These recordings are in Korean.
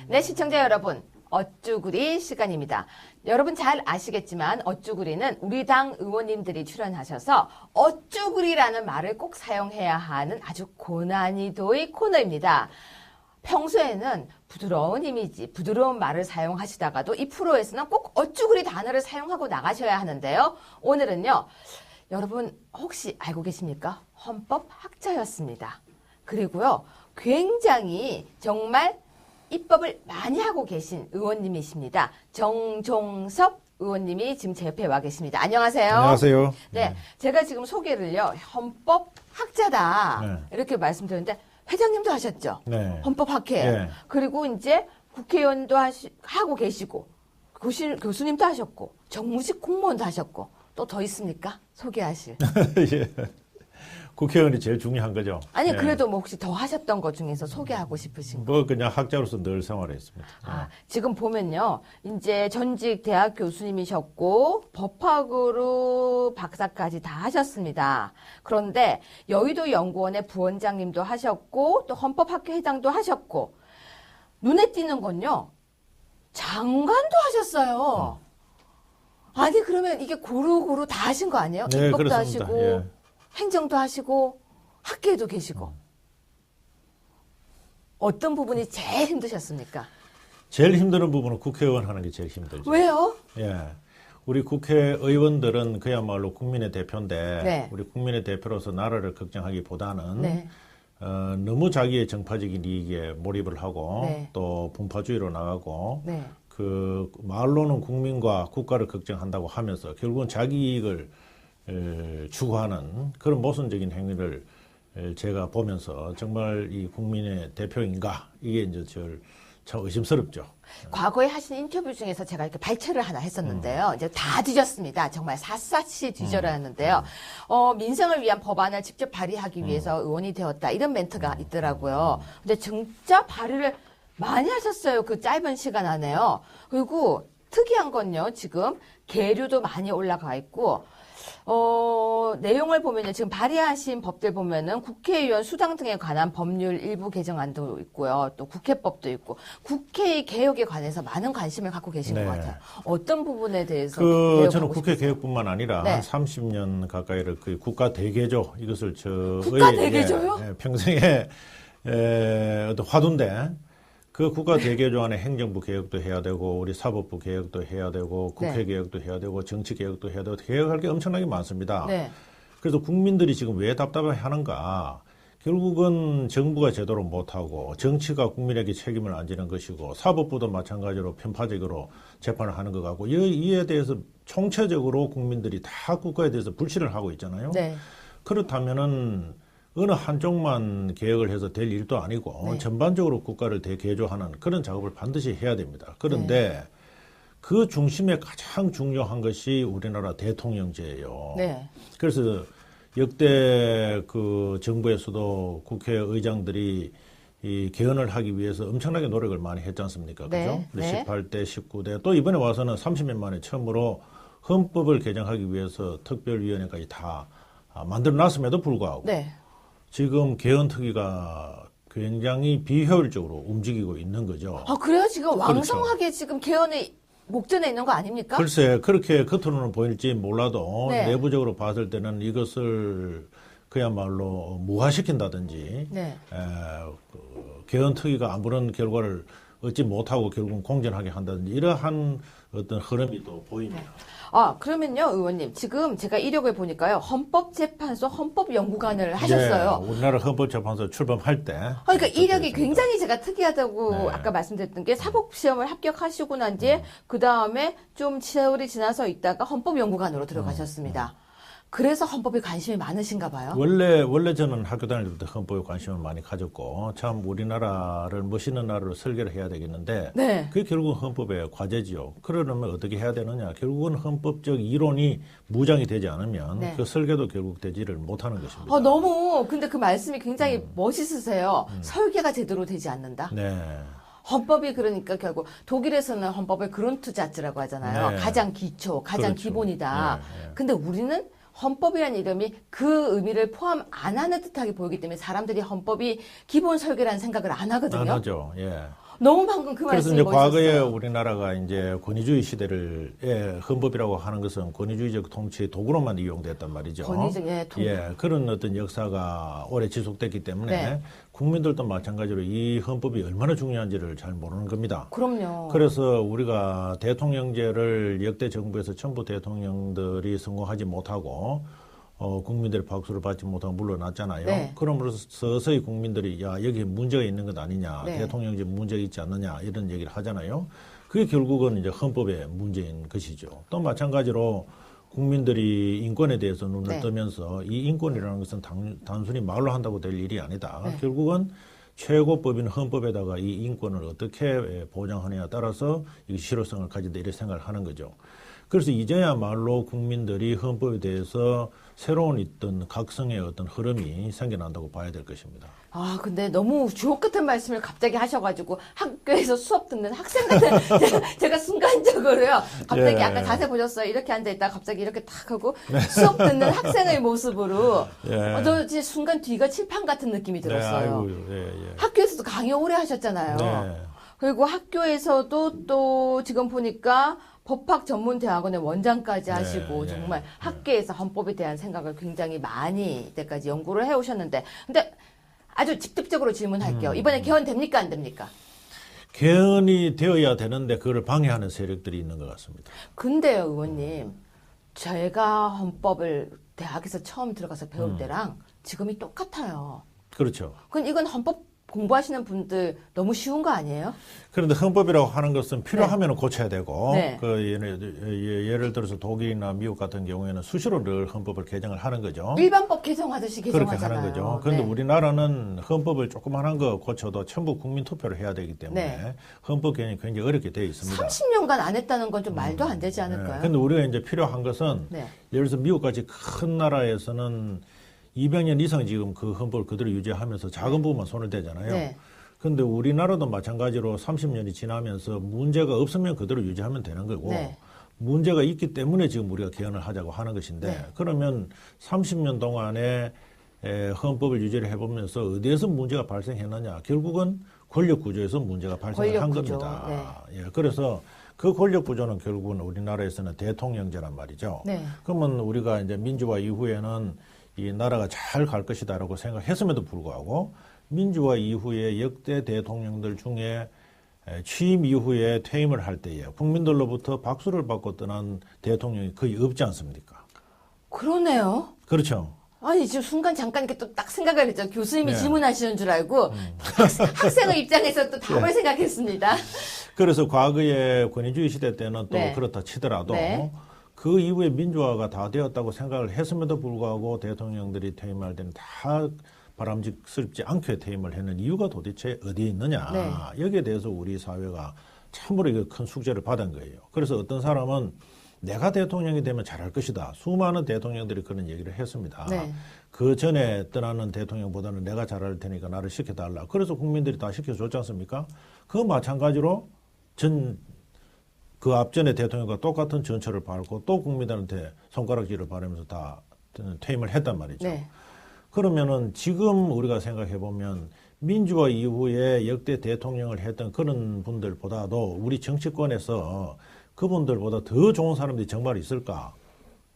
네, 시청자 여러분, 어쭈구리 시간입니다. 여러분 잘 아시겠지만 어쭈구리는 우리 당 의원님들이 출연하셔서 어쭈구리라는 말을 꼭 사용해야 하는 아주 고난이도의 코너입니다. 평소에는 부드러운 이미지, 부드러운 말을 사용하시다가도 이 프로에서는 꼭 어쭈구리 단어를 사용하고 나가셔야 하는데요. 오늘은요, 여러분 혹시 알고 계십니까? 헌법학자였습니다. 그리고요, 굉장히 정말 입법을 많이 하고 계신 의원님이십니다. 정종섭 의원님이 지금 제 옆에 와 계십니다. 안녕하세요. 안녕하세요. 네, 제가 지금 소개를요, 헌법학자다 네. 이렇게 말씀드렸는데 회장님도 하셨죠. 네. 헌법학회. 네. 그리고 이제 국회의원도 하고 계시고 교수님도 하셨고 정무직 공무원도 하셨고 또 더 있습니까? 소개하실. 예. 국회의원이 제일 중요한 거죠. 아니 예. 그래도 뭐 혹시 더 하셨던 것 중에서 소개하고 싶으신 거. 뭐 그냥 학자로서 늘 생활했습니다. 아, 지금 보면요. 이제 전직 대학 교수님이셨고 법학으로 박사까지 다 하셨습니다. 그런데 여의도 연구원의 부원장님도 하셨고 또 헌법학회 회장도 하셨고 눈에 띄는 건요. 장관도 하셨어요. 아니 그러면 이게 고루고루 다 하신 거 아니에요? 네, 입법도 그렇습니다. 하시고 예. 행정도 하시고 학계에도 계시고 어떤 부분이 제일 힘드셨습니까? 제일 힘든 부분은 국회의원 하는 게 제일 힘들죠. 왜요? 예. 우리 국회의원들은 그야말로 국민의 대표인데 네. 우리 국민의 대표로서 나라를 걱정하기보다는 네. 너무 자기의 정파적인 이익에 몰입을 하고 네. 또 분파주의로 나가고 네. 그 말로는 국민과 국가를 걱정한다고 하면서 결국은 자기 이익을 추구하는 그런 모순적인 행위를 제가 보면서 정말 이 국민의 대표인가 이게 이제 참 의심스럽죠. 과거에 하신 인터뷰 중에서 제가 이렇게 발췌를 하나 했었는데요. 이제 다 뒤졌습니다. 정말 샅샅이 뒤져라 했는데요. 민생을 위한 법안을 직접 발의하기 위해서 의원이 되었다. 이런 멘트가 있더라고요. 근데 진짜 발의를 많이 하셨어요. 그 짧은 시간 안에요. 그리고 특이한 건요. 지금 계류도 많이 올라가 있고 내용을 보면요. 지금 발의하신 법들 보면은 국회의원 수당 등에 관한 법률 일부 개정안도 있고요. 또 국회법도 있고 국회의 개혁에 관해서 많은 관심을 갖고 계신 네. 것 같아요. 어떤 부분에 대해서 저는 국회 개혁뿐만 아니라 네. 한 30년 가까이를 그 국가 대개조 이것을 국가 대개조요? 평생에 어떤 화두인데 그 국가 대개조 안에 행정부 개혁도 해야 되고 우리 사법부 개혁도 해야 되고 국회 네. 개혁도 해야 되고 정치 개혁도 해야 되고 개혁할 게 엄청나게 많습니다. 네. 그래서 국민들이 지금 왜 답답해 하는가? 결국은 정부가 제대로 못하고 정치가 국민에게 책임을 안 지는 것이고 사법부도 마찬가지로 편파적으로 재판을 하는 것 같고 이에 대해서 총체적으로 국민들이 다 국가에 대해서 불신을 하고 있잖아요. 네. 그렇다면은 어느 한쪽만 개혁을 해서 될 일도 아니고 네. 전반적으로 국가를 대개조하는 그런 작업을 반드시 해야 됩니다. 그런데 그 중심에 가장 중요한 것이 우리나라 대통령제예요. 네. 그래서 역대 그 정부에서도 국회의장들이 이 개헌을 하기 위해서 엄청나게 노력을 많이 했지 않습니까? 네. 그죠? 네. 18대, 19대 또 이번에 와서는 30년 만에 처음으로 헌법을 개정하기 위해서 특별위원회까지 다 만들어 놨음에도 불구하고 네. 지금 개헌특위가 굉장히 비효율적으로 움직이고 있는 거죠. 아, 그래요? 지금 그렇죠. 왕성하게 지금 개헌의 목전에 있는 거 아닙니까? 글쎄 그렇게 겉으로는 보일지 몰라도 네. 내부적으로 봤을 때는 이것을 그야말로 무화시킨다든지 네. 개헌특위가 아무런 결과를 얻지 못하고 결국은 공전하게 한다든지 이러한 어떤 흐름이 또 보입니다. 아, 그러면요, 의원님. 지금 제가 이력을 보니까요, 헌법재판소 헌법연구관을 하셨어요. 네, 우리나라 헌법재판소 출범할 때. 그러니까 이력이 그랬습니다. 굉장히 제가 특이하다고 네. 아까 말씀드렸던 게 사법시험을 합격하시고 난 뒤에 그 다음에 좀 세월이 지나서 있다가 헌법연구관으로 들어가셨습니다. 그래서 헌법에 관심이 많으신가 봐요. 원래 저는 학교 다닐 때부터 헌법에 관심을 많이 가졌고 참 우리나라를 멋있는 나라로 설계를 해야 되겠는데 네. 그게 결국은 헌법의 과제지요. 그러려면 어떻게 해야 되느냐. 결국은 헌법적 이론이 무장이 되지 않으면 네. 그 설계도 결국 되지를 못하는 것입니다. 너무 근데 그 말씀이 굉장히 멋있으세요. 설계가 제대로 되지 않는다. 네. 헌법이 그러니까 결국 독일에서는 헌법을 그룬투자츠라고 하잖아요. 네. 가장 기초, 가장 그렇죠. 기본이다. 네, 네. 근데 우리는 헌법이라는 이름이 그 의미를 포함 안 하는 듯하게 보이기 때문에 사람들이 헌법이 기본 설계라는 생각을 안 하거든요. 안 하죠. 예. 너무 방금 그 그래서 말씀이 이제 멋있었어요. 과거에 우리나라가 이제 권위주의 시대를 헌법이라고 하는 것은 권위주의적 통치의 도구로만 이용됐단 말이죠. 권위적 도구. 그런 어떤 역사가 오래 지속됐기 때문에 네. 국민들도 마찬가지로 이 헌법이 얼마나 중요한지를 잘 모르는 겁니다. 그럼요. 그래서 우리가 대통령제를 역대 정부에서 전부 대통령들이 성공하지 못하고 국민들의 박수를 받지 못하고 물러났잖아요. 네. 그러므로서 서서히 국민들이 야 여기 문제가 있는 것 아니냐, 네. 대통령제 문제가 있지 않느냐 이런 얘기를 하잖아요. 그게 결국은 이제 헌법의 문제인 것이죠. 또 마찬가지로 국민들이 인권에 대해서 눈을 네. 뜨면서 이 인권이라는 것은 단순히 말로 한다고 될 일이 아니다. 네. 결국은 최고법인 헌법에다가 이 인권을 어떻게 보장하느냐에 따라서 이 실효성을 가진다 이렇게 생각을 하는 거죠. 그래서 이제야말로 국민들이 헌법에 대해서 새로운 어떤 각성의 어떤 흐름이 생겨난다고 봐야 될 것입니다. 아, 근데 너무 주옥 같은 말씀을 갑자기 하셔가지고 학교에서 수업 듣는 학생 같은 제가 순간적으로요. 갑자기 예. 아까 자세 보셨어요? 이렇게 앉아있다가 갑자기 이렇게 탁 하고 수업 듣는 학생의 모습으로 예. 저 진짜 순간 뒤가 칠판 같은 느낌이 들었어요. 네, 아이고, 예. 학교에서도 강의 오래 하셨잖아요. 네. 그리고 학교에서도 또 지금 보니까 법학 전문 대학원의 원장까지 하시고 예. 정말 학계에서 헌법에 대한 생각을 굉장히 많이 이때까지 연구를 해오셨는데 근데 아주 직접적으로 질문할게요. 이번에 개헌 됩니까 안 됩니까? 개헌이 되어야 되는데 그걸 방해하는 세력들이 있는 것 같습니다. 근데요 의원님 제가 헌법을 대학에서 처음 들어가서 배울 때랑 지금이 똑같아요. 그렇죠. 그럼 이건 헌법 공부하시는 분들 너무 쉬운 거 아니에요? 그런데 헌법이라고 하는 것은 필요하면 고쳐야 되고, 네. 예를 들어서 독일이나 미국 같은 경우에는 수시로 늘 헌법을 개정을 하는 거죠. 일반법 개정하듯이 그렇게 개정하잖아요. 하는 거죠. 그런데 네. 우리나라는 헌법을 조그만한 거 고쳐도 전부 국민 투표를 해야 되기 때문에 네. 헌법 개정이 굉장히 어렵게 되어 있습니다. 30년간 안 했다는 건 좀 말도 안 되지 않을까요? 그런데 우리가 이제 필요한 것은 네. 예를 들어서 미국같이 큰 나라에서는 200년 이상 지금 그 헌법을 그대로 유지하면서 작은 부분만 손을 대잖아요. 네. 그런데 우리나라도 마찬가지로 30년이 지나면서 문제가 없으면 그대로 유지하면 되는 거고 네. 문제가 있기 때문에 지금 우리가 개헌을 하자고 하는 것인데 네. 그러면 30년 동안에 헌법을 유지를 해보면서 어디에서 문제가 발생했느냐 결국은 권력 구조에서 문제가 발생한 권력 구조, 겁니다. 예, 그래서 그 권력 구조는 결국은 우리나라에서는 대통령제란 말이죠. 네. 그러면 우리가 이제 민주화 이후에는 이 나라가 잘 갈 것이다라고 생각했음에도 불구하고 민주화 이후에 역대 대통령들 중에 취임 이후에 퇴임을 할 때에 국민들로부터 박수를 받고 떠난 대통령이 거의 없지 않습니까? 그러네요. 그렇죠. 아니 지금 순간 잠깐 이렇게 또 딱 생각을 했죠. 교수님이 네. 질문하시는 줄 알고 학생의 입장에서 또 답을 생각했습니다. 그래서 과거의 권위주의 시대 때는 또 네. 그렇다 치더라도 네. 그 이후에 민주화가 다 되었다고 생각을 했음에도 불구하고 대통령들이 퇴임할 때는 다 바람직스럽지 않게 퇴임을 했는 이유가 도대체 어디에 있느냐. 네. 여기에 대해서 우리 사회가 참으로 이거 큰 숙제를 받은 거예요. 그래서 어떤 사람은 내가 대통령이 되면 잘할 것이다. 수많은 대통령들이 그런 얘기를 했습니다. 네. 그 전에 떠나는 대통령보다는 내가 잘할 테니까 나를 시켜달라. 그래서 국민들이 다 시켜줬지 않습니까? 그 마찬가지로 그 앞전에 대통령과 똑같은 전철을 밟고 또 국민들한테 손가락질을 바르면서 다 퇴임을 했단 말이죠. 네. 그러면은 지금 우리가 생각해 보면 민주화 이후에 역대 대통령을 했던 그런 분들보다도 우리 정치권에서 그분들보다 더 좋은 사람들이 정말 있을까?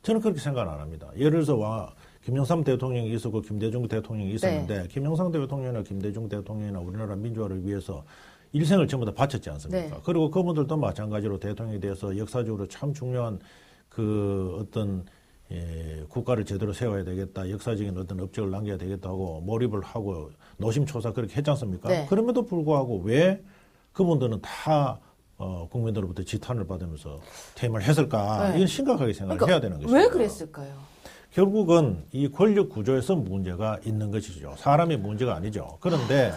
저는 그렇게 생각 안 합니다. 예를 들어서 김영삼 대통령이 있었고 김대중 대통령이 있었는데 김영삼 대통령이나 김대중 대통령이나 우리나라 민주화를 위해서 일생을 전부 다 바쳤지 않습니까? 네. 그리고 그분들도 마찬가지로 대통령에 대해서 역사적으로 참 중요한 그 어떤 국가를 제대로 세워야 되겠다. 역사적인 어떤 업적을 남겨야 되겠다 하고 몰입을 하고 노심초사 그렇게 했지 않습니까? 네. 그럼에도 불구하고 왜 그분들은 다 국민들로부터 지탄을 받으면서 퇴임을 했을까? 네. 이건 심각하게 생각을 그러니까 해야 되는 것이죠. 왜 그랬을까요? 결국은 이 권력 구조에서 문제가 있는 것이죠. 사람의 문제가 아니죠. 그런데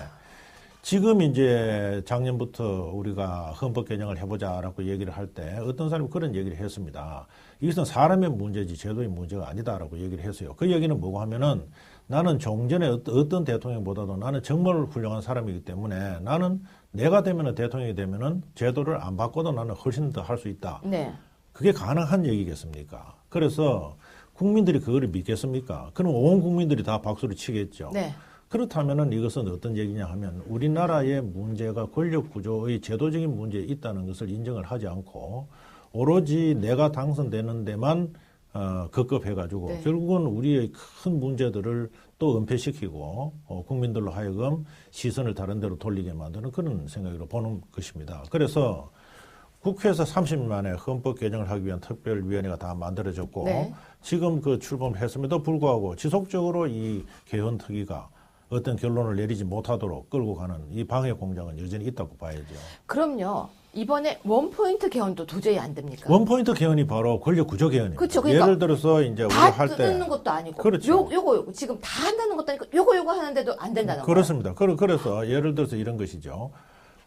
지금 이제 작년부터 우리가 헌법 개정을 해보자라고 얘기를 할 때 어떤 사람이 그런 얘기를 했습니다. 이것은 사람의 문제지 제도의 문제가 아니다라고 얘기를 했어요. 그 얘기는 뭐고 하면은 나는 종전에 어떤 대통령보다도 나는 정말 훌륭한 사람이기 때문에 나는 내가 되면은 대통령이 되면은 제도를 안 바꿔도 나는 훨씬 더 할 수 있다. 네. 그게 가능한 얘기겠습니까? 그래서 국민들이 그거를 믿겠습니까? 그럼 온 국민들이 다 박수를 치겠죠. 네. 그렇다면은 이것은 어떤 얘기냐 하면 우리나라의 문제가 권력 구조의 제도적인 문제에 있다는 것을 인정을 하지 않고 오로지 내가 당선되는 데만 급급해가지고 네. 결국은 우리의 큰 문제들을 또 은폐시키고 국민들로 하여금 시선을 다른 데로 돌리게 만드는 그런 생각으로 보는 것입니다. 그래서 국회에서 30일 만에 헌법 개정을 하기 위한 특별위원회가 다 만들어졌고 네. 지금 그 출범을 했음에도 불구하고 지속적으로 이 개헌 특위가 어떤 결론을 내리지 못하도록 끌고 가는 이 방해 공작은 여전히 있다고 봐야죠. 그럼요. 이번에 원포인트 개헌도 도저히 안 됩니까? 원포인트 개헌이 바로 권력 구조 개헌입니다. 그렇죠. 그러니까 예를 들어서 이제 우리 다 할 때 뜯는 것도 아니고 그렇죠. 요거 지금 다 한다는 것도 아니고 요거 하는데도 안 된다는 거예요. 그렇습니다. 그래서 예를 들어서 이런 것이죠.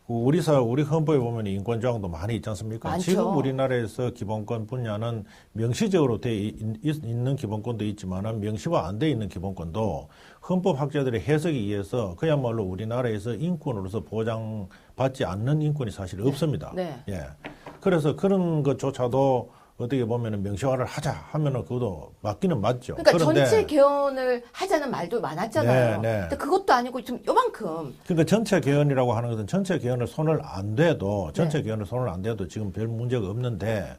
우리 헌법에 보면 인권 조항도 많이 있지 않습니까? 많죠. 지금 우리나라에서 기본권 분야는 명시적으로 돼 있는 기본권도 있지만은 명시화 안 돼 있는 기본권도 헌법 학자들의 해석에 의해서 그야말로 우리나라에서 인권으로서 보장받지 않는 인권이 사실 없습니다. 네. 예. 그래서 그런 것조차도 어떻게 보면은 명시화를 하자 하면은 그것도 맞기는 맞죠. 그러니까 그런데 전체 개헌을 하자는 말도 많았잖아요. 네, 네. 근데 그것도 아니고 좀 요만큼. 그러니까 전체 개헌이라고 하는 것은 전체 개헌을 손을 안 대도 네. 지금 별 문제가 없는데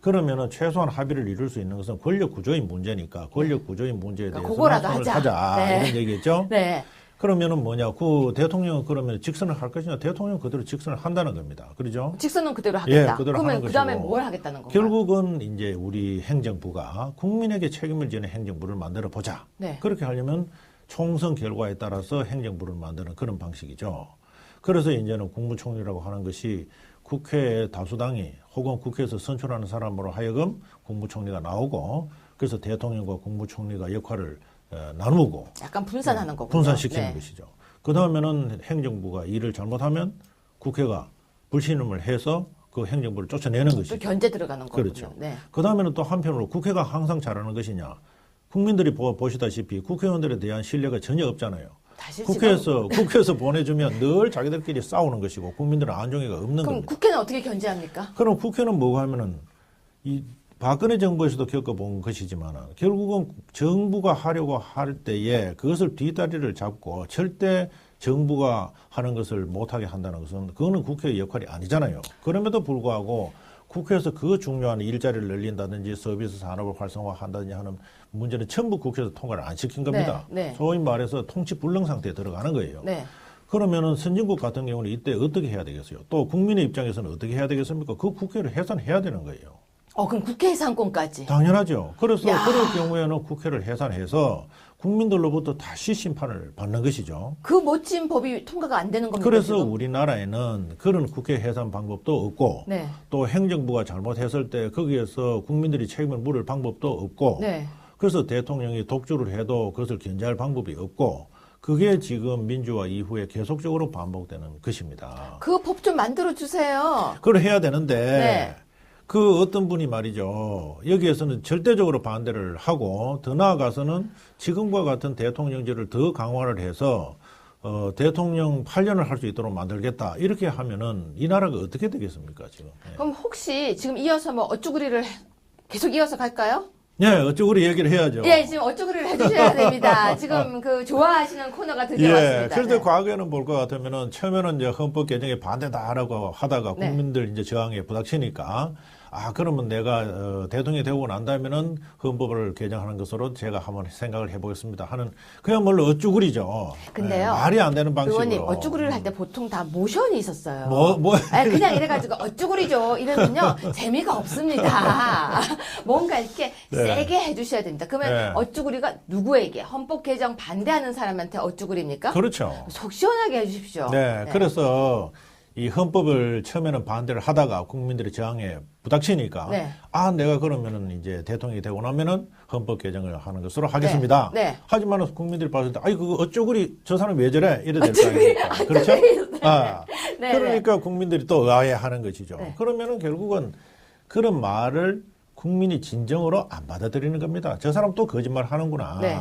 그러면은 최소한 합의를 이룰 수 있는 것은 권력 구조인 문제니까 권력 구조인 문제에 그러니까 대해서 그거라도 손을 하자. 하자 네. 이런 얘기겠죠. 네. 그러면은 뭐냐 그 대통령은 그러면 직선을 할 것이냐 대통령 그대로 직선을 한다는 겁니다. 그렇죠? 직선은 그대로 하겠다. 예, 그대로 그러면 하는 그다음에 것이고. 뭘 하겠다는 건가요? 결국은 이제 우리 행정부가 국민에게 책임을 지는 행정부를 만들어 보자. 네. 그렇게 하려면 총선 결과에 따라서 행정부를 만드는 그런 방식이죠. 그래서 이제는 국무총리라고 하는 것이 국회의 다수당이 혹은 국회에서 선출하는 사람으로 하여금 국무총리가 나오고 그래서 대통령과 국무총리가 역할을 나누고 약간 분산하는 거군요. 분산시키는 네. 것이죠. 그 다음에는 행정부가 일을 잘못하면 국회가 불신임을 해서 그 행정부를 쫓아내는 또 것이죠. 견제 들어가는 거군요. 그렇죠. 네. 그 다음에는 또 한편으로 국회가 항상 잘하는 것이냐. 국민들이 보시다시피 국회의원들에 대한 신뢰가 전혀 없잖아요. 다시 국회에서 보내주면 늘 자기들끼리 싸우는 것이고 국민들은 안정의가 없는 그럼 겁니다. 국회는 어떻게 견제합니까? 그럼 국회는 뭐가 하면은 이 박근혜 정부에서도 겪어본 것이지만 결국은 정부가 하려고 할 때에 그것을 뒷다리를 잡고 절대 정부가 하는 것을 못하게 한다는 것은 그거는 국회의 역할이 아니잖아요. 그럼에도 불구하고 국회에서 그 중요한 일자리를 늘린다든지 서비스 산업을 활성화한다든지 하는 문제는 전부 국회에서 통과를 안 시킨 겁니다. 네, 네. 소위 말해서 통치 불능 상태에 들어가는 거예요. 네. 그러면은 선진국 같은 경우는 이때 어떻게 해야 되겠어요? 또 국민의 입장에서는 어떻게 해야 되겠습니까? 그 국회를 해산해야 되는 거예요. 그럼 국회 해산권까지. 당연하죠. 그래서 야. 그럴 경우에는 국회를 해산해서 국민들로부터 다시 심판을 받는 것이죠. 그 멋진 법이 통과가 안 되는 겁니다. 그래서 지금? 우리나라에는 그런 국회 해산 방법도 없고 네. 또 행정부가 잘못했을 때 거기에서 국민들이 책임을 물을 방법도 없고 네. 그래서 대통령이 독주를 해도 그것을 견제할 방법이 없고 그게 지금 민주화 이후에 계속적으로 반복되는 것입니다. 그 법 좀 만들어 주세요. 그걸 해야 되는데 네. 그 어떤 분이 말이죠. 여기에서는 절대적으로 반대를 하고 더 나아가서는 지금과 같은 대통령제를 더 강화를 해서 대통령 8년을 할 수 있도록 만들겠다. 이렇게 하면은 이 나라가 어떻게 되겠습니까, 지금? 예. 그럼 혹시 지금 이어서 뭐 어쭈구리를 계속 이어서 갈까요? 네, 어쩌고 얘기를 해야죠. 예, 지금 어쭈구리를 해주셔야 됩니다. 지금 그 좋아하시는 코너가 드디어 예, 왔습니다. 그런데 네. 과거에는 볼 것 같으면은 처음에는 이제 헌법 개정에 반대다라고 하다가 네. 국민들 이제 저항에 부닥치니까 그러면 내가 대통령이 되고 난다면은 헌법을 개정하는 것으로 제가 한번 생각을 해보겠습니다 하는 그야말로 어쭈구리죠. 근데요, 예, 말이 안 되는 방식으로. 의원님 어쭈구리를 할 때 보통 다 모션이 있었어요. 뭐. 그냥 이래가지고 어쭈구리죠. 이러면요 재미가 없습니다. 뭔가 이렇게 네. 세게 해주셔야 됩니다. 그러면 네. 어쭈구리가 누구에게 헌법 개정 반대하는 사람한테 어쭈구리입니까? 그렇죠. 속 시원하게 해주십시오. 네, 그래서 이 헌법을 처음에는 반대를 하다가 국민들의 저항에 부닥치니까 네. 내가 그러면은 이제 대통령이 되고 나면은 헌법 개정을 하는 것으로 하겠습니다. 네, 네. 하지만 국민들이 봤을 때 그거 어쩌구리 저 사람 왜 저래 이래 될 거 아닙니까? 그렇죠? 네, 그러니까 국민들이 또 의아해하는 것이죠. 네. 그러면은 결국은 그런 말을 국민이 진정으로 안 받아들이는 겁니다. 저 사람 또 거짓말 하는구나. 네.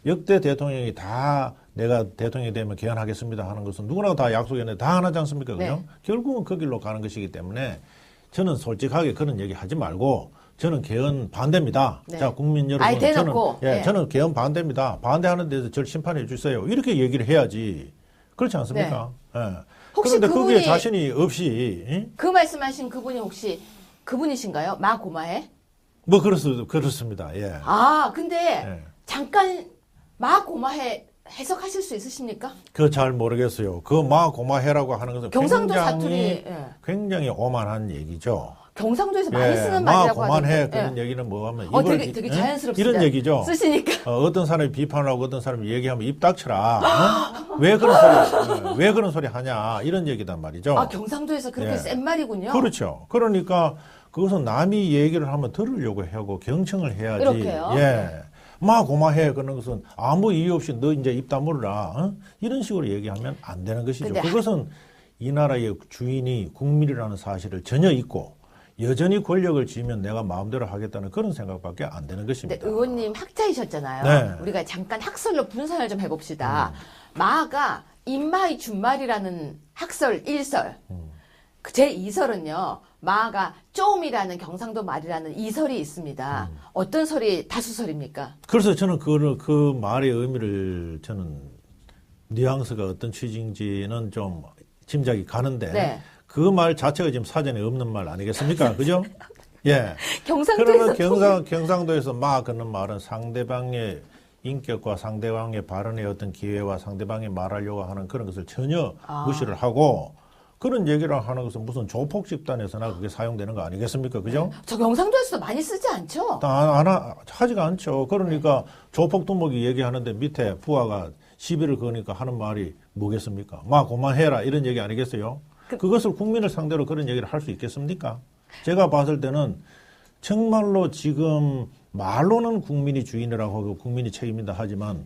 역대 대통령이 다 내가 대통령이 되면 개헌하겠습니다 하는 것은 누구나 다 약속했는데 다 안 하지 않습니까? 그죠? 네. 결국은 그 길로 가는 것이기 때문에 저는 솔직하게 그런 얘기 하지 말고 저는 개헌 반대입니다. 네. 자, 국민 여러분. 아예 대놓고. 저는, 네. 저는 개헌 반대입니다. 반대하는 데서 저를 심판해 주세요. 이렇게 얘기를 해야지. 그렇지 않습니까? 예. 혹시 그런데 그분이 그게 자신이 없이, 응? 그 말씀하신 그분이 혹시 그분이신가요? 마고마해? 뭐 그렇습니다. 예. 아, 근데 예. 잠깐 마고마해 해석하실 수 있으십니까? 그거 잘 모르겠어요. 그 고마해라고 하는 것은 경상도 굉장히, 사투리. 예. 굉장히 오만한 얘기죠. 경상도에서 많이 쓰는 마 말이라고 고만해 하던데. 그런 예. 얘기는 뭐 하면 되게 예? 자연스럽습니다. 이런 얘기죠. 쓰시니까. 어떤 사람이 비판하고 어떤 사람이 얘기하면 입 닥쳐라. 왜 그런 소리 하냐 이런 얘기단 말이죠. 아, 경상도에서 그렇게 예. 센 말이군요. 그렇죠. 그러니까 그것은 남이 얘기를 하면 들으려고 하고 경청을 해야지. 이렇게요? 예. 고마해 그런 것은 아무 이유 없이 너 이제 입 다물어라. 어? 이런 식으로 얘기하면 안 되는 것이죠. 근데 그것은 이 나라의 주인이 국민이라는 사실을 전혀 잊고 여전히 권력을 쥐면 내가 마음대로 하겠다는 그런 생각밖에 안 되는 것입니다. 근데 의원님 학자이셨잖아요. 네. 우리가 잠깐 학설로 분산을 좀 해봅시다. 마가 인마이 준말이라는 학설 1설. 제 2설은요. 마가 좀이라는 경상도 말이라는 2설이 있습니다. 어떤 설이 다수설입니까? 그래서 저는 그 말의 의미를 저는 뉘앙스가 어떤 취지인지는 좀 짐작이 가는데 네. 그 말 자체가 지금 사전에 없는 말 아니겠습니까? 그죠? 예. 경상도에서 그러면 경상도에서 그는 말은 상대방의 인격과 상대방의 발언의 어떤 기회와 상대방이 말하려고 하는 그런 것을 전혀 무시를 하고 그런 얘기를 하는 것은 무슨 조폭 집단에서나 그게 사용되는 거 아니겠습니까? 그죠? 저 경상도에서도 많이 쓰지 않죠? 하지가 않죠. 그러니까 조폭 두목이 얘기하는데 밑에 부하가 시비를 거니까 하는 말이 뭐겠습니까? 고만해라 이런 얘기 아니겠어요? 그것을 국민을 상대로 그런 얘기를 할 수 있겠습니까? 제가 봤을 때는 정말로 지금 말로는 국민이 주인이라고 하고 국민이 책임이다 하지만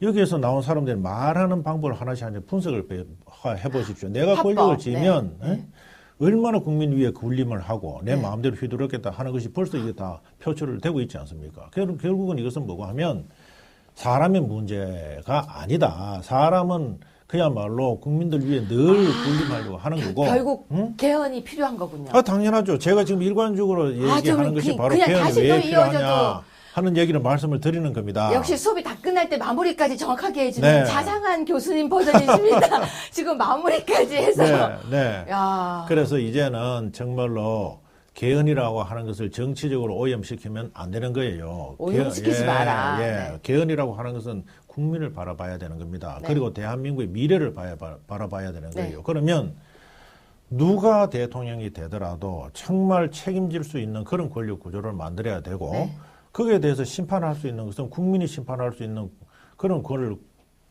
여기에서 나온 사람들이 말하는 방법을 하나씩 분석을 해보십시오. 내가 합법. 권력을 쥐면 네. 얼마나 국민 위에 군림을 하고 내 네. 마음대로 휘두르겠다 하는 것이 벌써 이게 다 표출을 되고 있지 않습니까? 결국은 이것은 뭐고 하면 사람의 문제가 아니다. 사람은 그야말로 국민들 위해 늘 군림하려고 하는 거고. 결국 응? 개헌이 필요한 거군요. 당연하죠. 제가 지금 일관적으로 얘기하는 것이 바로 그냥 개헌이 다시 왜 또 필요하냐 이어져도 하는 얘기를 말씀을 드리는 겁니다. 역시 수업이 다 끝날 때 마무리까지 정확하게 해주는 네. 자상한 교수님 버전이십니다. 지금 마무리까지 해서. 네. 야. 그래서 이제는 정말로 개헌이라고 하는 것을 정치적으로 오염시키면 안 되는 거예요. 오염시키지 마라. 네. 개헌이라고 하는 것은 국민을 바라봐야 되는 겁니다. 네. 그리고 대한민국의 미래를 바라봐야 되는 네. 거예요. 그러면 누가 대통령이 되더라도 정말 책임질 수 있는 그런 권력 구조를 만들어야 되고 네. 거기에 대해서 심판할 수 있는 것은 국민이 심판할 수 있는 그런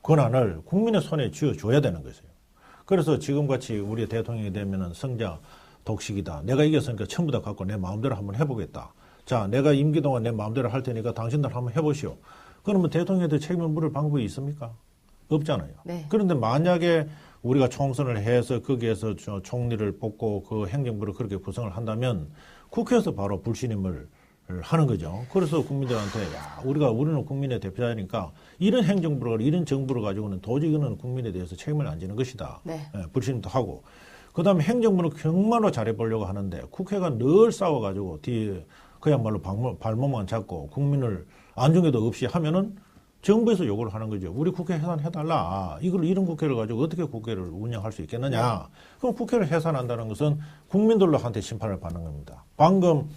권한을 국민의 손에 쥐어줘야 되는 것이에요. 그래서 지금같이 우리 대통령이 되면은 성자 독식이다. 내가 이겼으니까 전부 다 갖고 내 마음대로 한번 해보겠다. 자, 내가 임기 동안 내 마음대로 할 테니까 당신들 한번 해보시오. 그러면 대통령한테 책임을 물을 방법이 있습니까? 없잖아요. 네. 그런데 만약에 우리가 총선을 해서 거기에서 총리를 뽑고 그 행정부를 그렇게 구성을 한다면 국회에서 바로 불신임을 하는 거죠. 그래서 국민들한테 우리는 국민의 대표자니까 이런 행정부를 이런 정부를 가지고는 도저히 이거는 국민에 대해서 책임을 안 지는 것이다. 네. 불신임도 하고 그다음에 행정부는 정말로 잘해보려고 하는데 국회가 늘 싸워가지고 뒤에 그야말로 발목만 잡고 국민을 안중에도 없이 하면은 정부에서 요구를 하는 거죠. 우리 국회 해산해달라. 이런 국회를 가지고 어떻게 국회를 운영할 수 있겠느냐. 그럼 국회를 해산한다는 것은 국민들로한테 심판을 받는 겁니다. 방금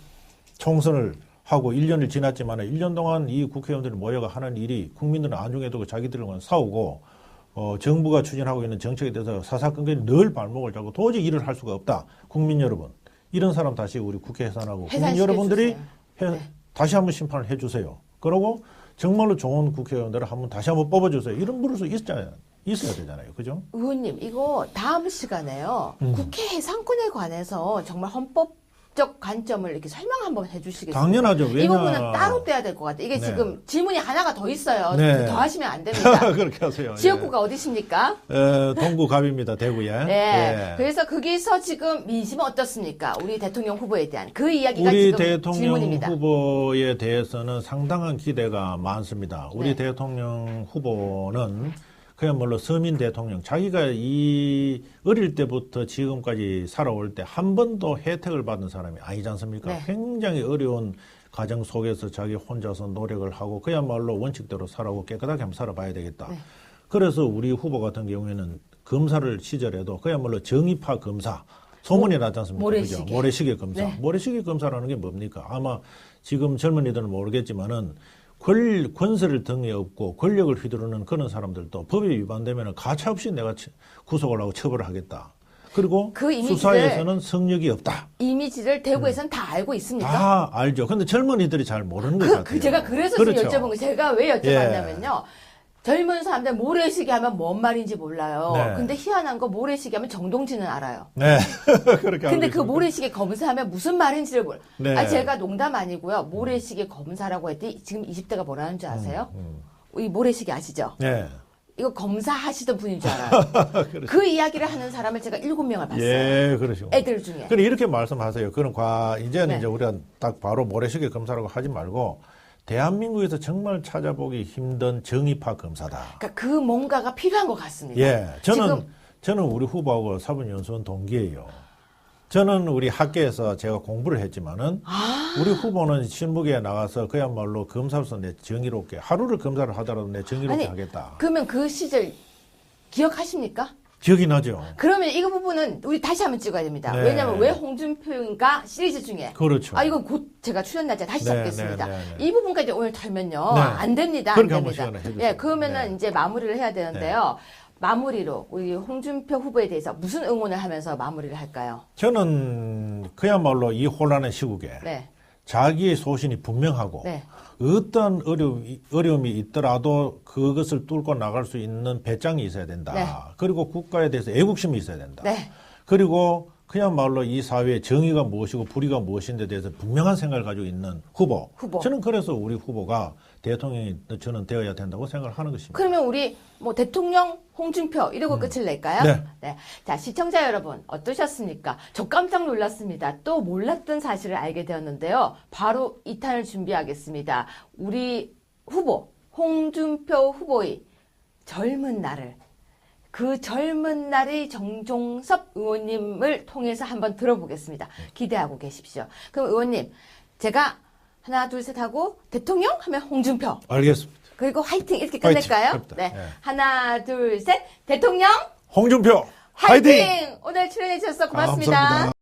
총선을 하고 1년을 지났지만 1년 동안 이 국회의원들이 모여가 하는 일이 국민들은 안중에 두고 자기들과 싸우고 정부가 추진하고 있는 정책에 대해서 사사건건이 늘 발목을 잡고 도저히 일을 할 수가 없다. 국민 여러분. 이런 사람 다시 우리 국회 해산하고 국민 여러분들이 네. 다시 한번 심판을 해주세요. 그러고 정말로 좋은 국회의원들을 한번 다시 한번 뽑아주세요. 이런 부르서 있어야 되잖아요. 그죠? 의원님, 이거 다음 시간에요. 국회 해산권에 관해서 정말 헌법 관점을 이렇게 설명 한번 해주시겠습니까? 당연하죠. 이 부분은 따로 떼야 될 것 같아요. 이게 네. 지금 질문이 하나가 더 있어요. 네. 더 하시면 안 됩니다. 그렇게 하세요. 지역구가 어디십니까? 동구갑입니다. 대구에. 네. 예. 그래서 거기서 지금 민심은 어떻습니까? 우리 대통령 후보에 대한 그 이야기가 우리 지금 대통령 질문입니다. 후보에 대해서는 상당한 기대가 많습니다. 우리 네. 대통령 후보는 그야말로 서민 대통령, 자기가 이 어릴 때부터 지금까지 살아올 때 한 번도 혜택을 받은 사람이 아니지 않습니까? 네. 굉장히 어려운 가정 속에서 자기 혼자서 노력을 하고 그야말로 원칙대로 살아오고 깨끗하게 한번 살아봐야 되겠다. 네. 그래서 우리 후보 같은 경우에는 검사를 시절에도 그야말로 정의파 검사, 소문이 나지 않습니까? 모래시계. 그죠? 모래시계 검사. 네. 모래시계 검사라는 게 뭡니까? 아마 지금 젊은이들은 모르겠지만은 권세를 등에 업고 권력을 휘두르는 그런 사람들도 법에 위반되면 가차없이 내가 구속을 하고 처벌을 하겠다. 그리고 그 이미지를- 수사에서는 성력이 없다. 이미지를 대구에서는 다 알고 있습니까? 다 알죠. 근데 젊은이들이 잘 모르는 것 같아요. 제가 그래서 그렇죠. 지금 여쭤본 거예요. 제가 왜 여쭤봤냐면요. 젊은 사람들 모래시계 하면 뭔 말인지 몰라요. 네. 근데 희한한 거 모래시계 하면 정동진은 알아요. 네. 그렇게 알고 근데 그 있습니다. 모래시계 검사하면 무슨 말인지를 몰라요. 네. 제가 농담 아니고요. 모래시계 검사라고 했더니 지금 20대가 뭐라는 줄 아세요? 이 모래시계 아시죠? 네. 이거 검사하시던 분인 줄 알아요. 그 이야기를 하는 사람을 제가 7명을 봤어요. 예, 그러시고. 애들 중에. 그래 이렇게 말씀하세요. 그런 이제는 네. 이제 우리가 딱 바로 모래시계 검사라고 하지 말고 대한민국에서 정말 찾아보기 힘든 정의파 검사다. 그러니까 그 뭔가가 필요한 것 같습니다. 예, 지금 저는 우리 후보하고 사법연수원 동기예요. 저는 우리 학교에서 제가 공부를 했지만은 우리 후보는 실무계에 나가서 그야말로 검사로서 내 정의롭게 하루를 검사를 하더라도 내 정의롭게 하겠다. 그러면 그 시절 기억하십니까? 기억이 나죠. 그러면 이 부분은 우리 다시 한번 찍어야 됩니다. 네. 왜냐하면 왜 홍준표인가 시리즈 중에 그렇죠. 이거 곧 제가 출연 날짜 다시 네, 잡겠습니다. 네, 네, 네. 이 부분까지 오늘 털면요 네. 안 됩니다. 안 그렇게 한번 됩니다. 시간을 해주세요. 예, 그러면은 네. 이제 마무리를 해야 되는데요. 마무리로 우리 홍준표 후보에 대해서 무슨 응원을 하면서 마무리를 할까요? 저는 그야말로 이 혼란의 시국에 네, 자기의 소신이 분명하고 네, 어떤 어려움이 있더라도 그것을 뚫고 나갈 수 있는 배짱이 있어야 된다. 네. 그리고 국가에 대해서 애국심이 있어야 된다. 네. 그리고 그야말로 이 사회의 정의가 무엇이고 불의가 무엇인데 대해서 분명한 생각을 가지고 있는 후보. 저는 그래서 우리 후보가 대통령이 저는 되어야 된다고 생각을 하는 것입니다. 그러면 우리 뭐 대통령 홍준표 이러고 끝을 낼까요? 네. 자, 시청자 여러분 어떠셨습니까? 저 깜짝 놀랐습니다. 또 몰랐던 사실을 알게 되었는데요. 바로 2탄을 준비하겠습니다. 우리 후보 홍준표 후보의 젊은 날을 그 젊은 날의 정종섭 의원님을 통해서 한번 들어보겠습니다. 기대하고 계십시오. 그럼 의원님, 제가 하나, 둘, 셋 하고 대통령 하면 홍준표. 알겠습니다. 그리고 화이팅 이렇게 화이팅! 끝낼까요? 합니다. 네. 네. 하나, 둘, 셋. 대통령 홍준표 화이팅! 화이팅! 오늘 출연해 주셔서 고맙습니다. 감사합니다.